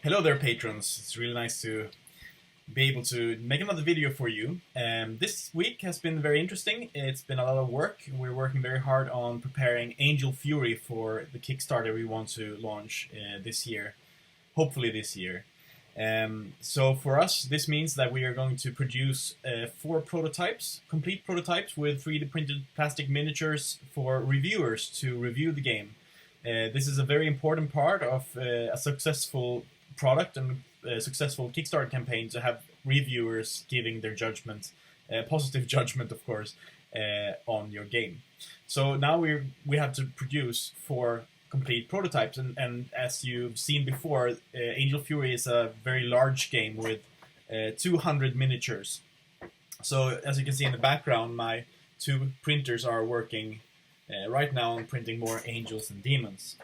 Hello there, patrons. It's really nice to be able to make another video for you. This week has been very interesting. It's been a lot of work. We're working very hard on preparing Angel Fury for the Kickstarter we want to launch this year, hopefully this year. So for us, this means that we are going to produce 4 prototypes, complete prototypes with 3D printed plastic miniatures for reviewers to review the game. This is a very important part of a successful product and a successful Kickstarter campaign, to have reviewers giving their judgment, positive judgment of course, on your game. So now we have to produce 4 complete prototypes, and as you've seen before, Angel Fury is a very large game with 200 miniatures. So as you can see in the background, my 2 printers are working right now on printing more angels and demons.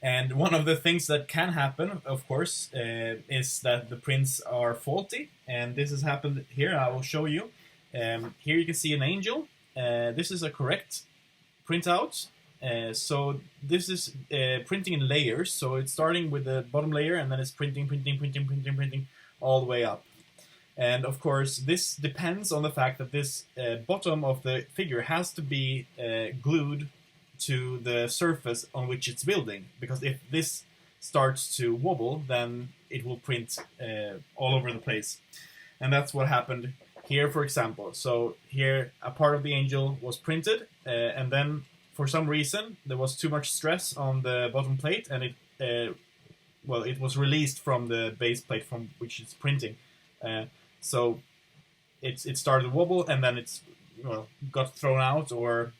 And one of the things that can happen, of course, is that the prints are faulty, and this has happened here. I will show you. Here you can see an angel. This is a correct printout. So this is printing in layers. So it's starting with the bottom layer, and then it's printing all the way up. And of course, this depends on the fact that this bottom of the figure has to be glued to the surface on which it's building, because if this starts to wobble, then it will print all over the place. And that's what happened here, for example. So here a part of the angel was printed, and then for some reason there was too much stress on the bottom plate, and it was released from the base plate from which it's printing. So it started to wobble, and then it's got thrown out or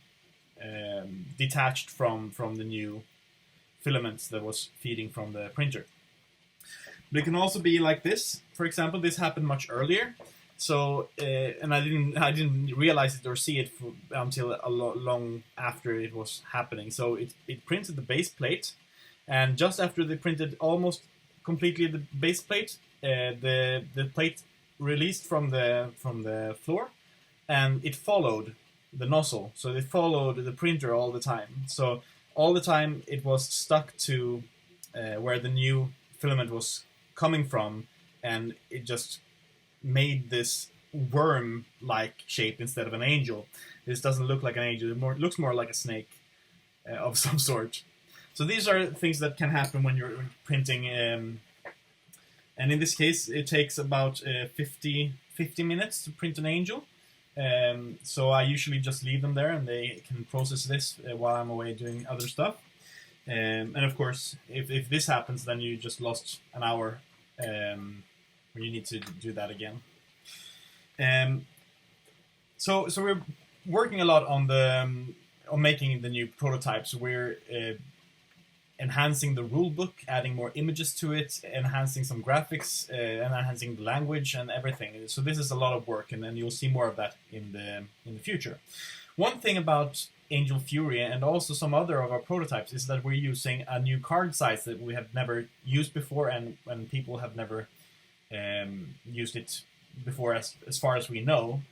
detached from the new filaments that was feeding from the printer. But it can also be like this. For example, this happened much earlier. So and I didn't realize it or see it until long after it was happening. So it printed the base plate, and just after they printed almost completely the base plate, the plate released from the floor, and it followed the nozzle. So it followed the printer all the time. So all the time it was stuck to where the new filament was coming from, and it just made this worm-like shape instead of an angel. This doesn't look like an angel. It looks more like a snake of some sort. So these are things that can happen when you're printing, and in this case it takes about 50 minutes to print an angel. So I usually just leave them there, and they can process this while I'm away doing other stuff. And of course, if this happens, then you just lost an hour when you need to do that again. So we're working a lot on making the new prototypes. We're enhancing the rulebook, adding more images to it, enhancing some graphics, enhancing the language and everything. So this is a lot of work, and then you'll see more of that in the future. One thing about Angel Fury and also some other of our prototypes is that we're using a new card size that we have never used before, and people have never used it before, as far as we know.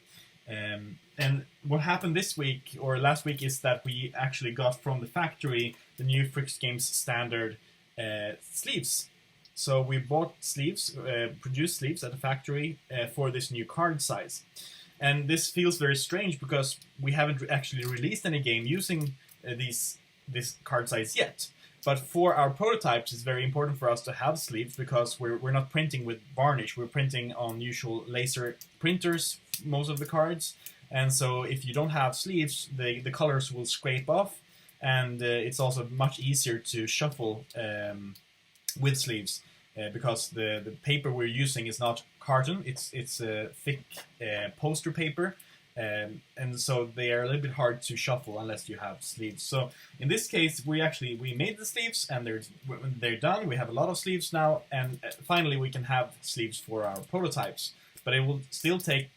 And what happened this week or last week is that we actually got from the factory the new Fricks Games standard sleeves. So we bought sleeves, produced sleeves at the factory for this new card size. And this feels very strange because we haven't actually released any game using this card size yet. But for our prototypes, it's very important for us to have sleeves, because we're not printing with varnish. We're printing on usual laser printers, most of the cards. And so if you don't have sleeves, the colors will scrape off, and it's also much easier to shuffle with sleeves, because the paper we're using is not carton, it's a thick poster paper, and so they are a little bit hard to shuffle unless you have sleeves. So in this case, we made the sleeves, and they're done. We have a lot of sleeves now, and finally we can have sleeves for our prototypes. But it will still take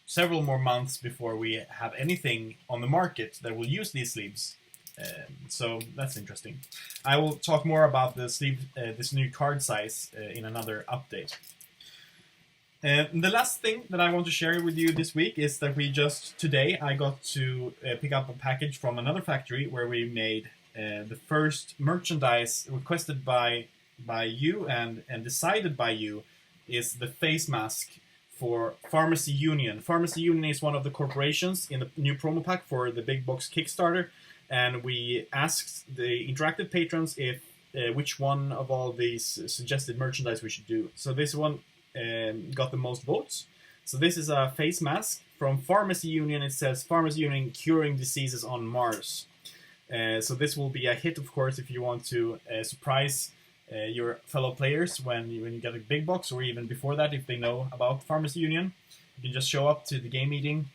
several more months before we have anything on the market that will use these sleeves. So that's interesting. I will talk more about the sleeve, this new card size, in another update. The last thing that I want to share with you this week is that today I got to pick up a package from another factory where we made the first merchandise requested by by you and decided by you is the face mask for Pharmacy Union. Pharmacy Union is one of the corporations in the new promo pack for the Big Box Kickstarter, and we asked the interactive patrons if which one of all these suggested merchandise we should do. So this one got the most votes. So this is a face mask from Pharmacy Union. It says Pharmacy Union curing diseases on Mars. So this will be a hit, of course, if you want to surprise your fellow players when you get a big box, or even before that, if they know about Pharmacy Union. You can just show up to the game meeting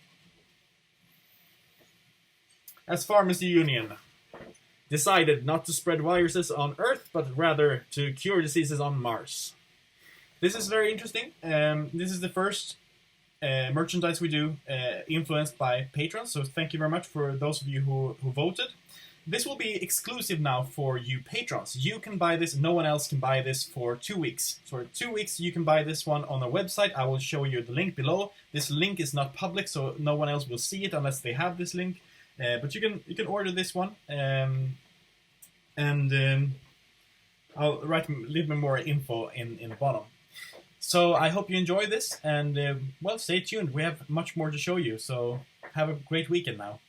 as Pharmacy Union decided not to spread viruses on Earth, but rather to cure diseases on Mars. This is very interesting. This is the first merchandise we do influenced by patrons, so thank you very much for those of you who voted. This will be exclusive now for you patrons. You can buy this, no one else can buy this for 2 weeks. So for 2 weeks you can buy this one on our website. I will show you the link below. This link is not public, so no one else will see it unless they have this link. But you can order this one, I'll leave me more info in the bottom. So I hope you enjoy this, and well, stay tuned. We have much more to show you, so have a great weekend now.